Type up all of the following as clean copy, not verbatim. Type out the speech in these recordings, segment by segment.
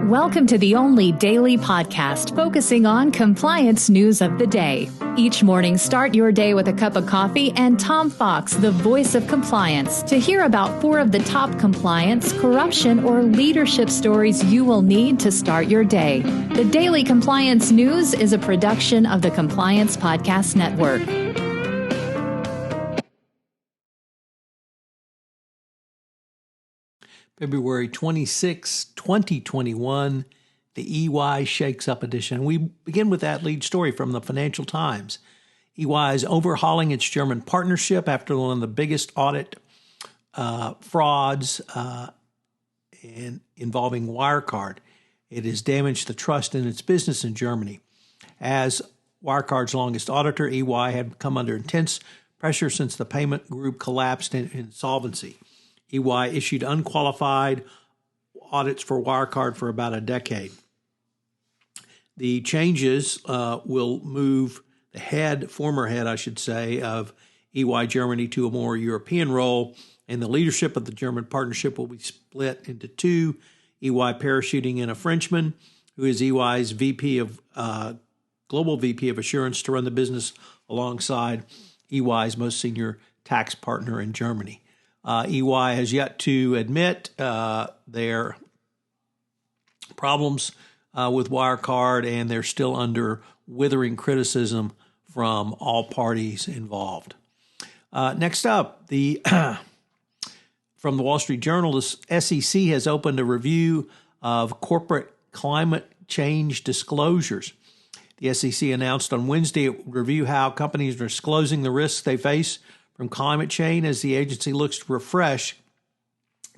Welcome to the only daily podcast focusing on compliance news of the day. Each morning, start your day with a cup of coffee and Tom Fox, the voice of compliance, to hear about 4 of the top compliance, corruption, or leadership stories you will need to start your day. The Daily Compliance News is a production of the Compliance Podcast Network. February 26, 2021, the EY Shakes Up edition. We begin with that lead story from the Financial Times. EY is overhauling its German partnership after one of the biggest audit frauds involving Wirecard. It has damaged the trust in its business in Germany. As Wirecard's longest auditor, EY had come under intense pressure since the payment group collapsed in insolvency. EY issued unqualified audits for Wirecard for about a decade. The changes will move the former head, of EY Germany to a more European role, and the leadership of the German partnership will be split into 2, EY parachuting in a Frenchman, who is EY's Global VP of Assurance, to run the business alongside EY's most senior tax partner in Germany. EY has yet to admit their problems with Wirecard, and they're still under withering criticism from all parties involved. Next up, from the Wall Street Journal, the SEC has opened a review of corporate climate change disclosures. The SEC announced on Wednesday it would review how companies are disclosing the risks they face from climate change as the agency looks to refresh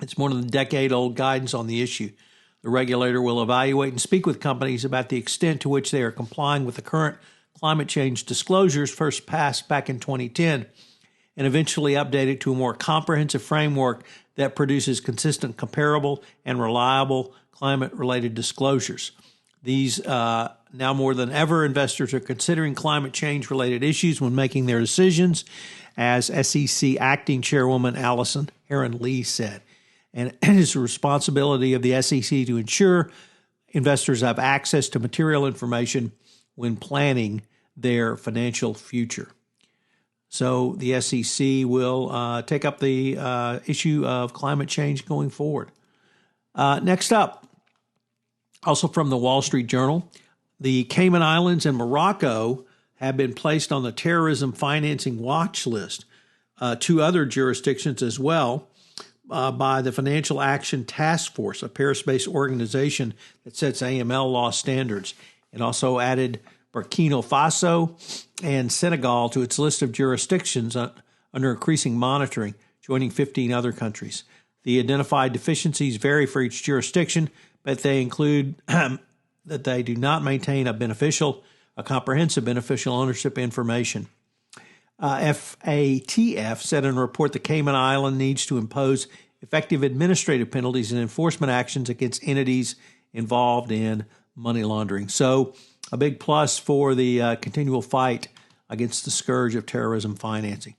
its more than decade-old guidance on the issue. The regulator will evaluate and speak with companies about the extent to which they are complying with the current climate change disclosures first passed back in 2010 and eventually updated to a more comprehensive framework that produces consistent, comparable, and reliable climate-related disclosures. These now more than ever, investors are considering climate change-related issues when making their decisions, as SEC Acting Chairwoman Allison Herron-Lee said. And it is the responsibility of the SEC to ensure investors have access to material information when planning their financial future. So the SEC will take up the issue of climate change going forward. Next up, also from the Wall Street Journal, the Cayman Islands and Morocco have been placed on the terrorism financing watch list. 2 other jurisdictions as well by the Financial Action Task Force, a Paris-based organization that sets AML law standards. It also added Burkina Faso and Senegal to its list of jurisdictions under increasing monitoring, joining 15 other countries. The identified deficiencies vary for each jurisdiction, but they include that they do not maintain a comprehensive beneficial ownership information. FATF said in a report the Cayman Island needs to impose effective administrative penalties and enforcement actions against entities involved in money laundering. So a big plus for the continual fight against the scourge of terrorism financing.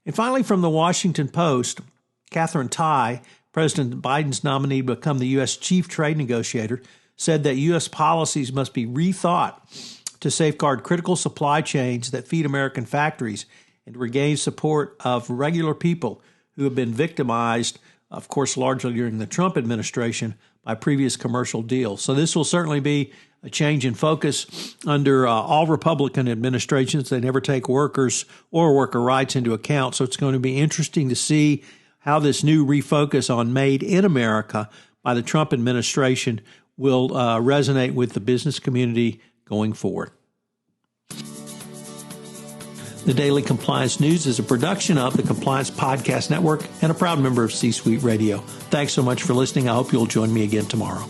And finally, from the Washington Post, Catherine Tai, President Biden's nominee to become the U.S. chief trade negotiator, said that U.S. policies must be rethought to safeguard critical supply chains that feed American factories and to regain support of regular people who have been victimized, of course, largely during the Trump administration, by previous commercial deals. So this will certainly be a change in focus under all Republican administrations. They never take workers or worker rights into account. So it's going to be interesting to see how this new refocus on Made in America by the Trump administration will resonate with the business community going forward. The Daily Compliance News is a production of the Compliance Podcast Network and a proud member of C-Suite Radio. Thanks so much for listening. I hope you'll join me again tomorrow.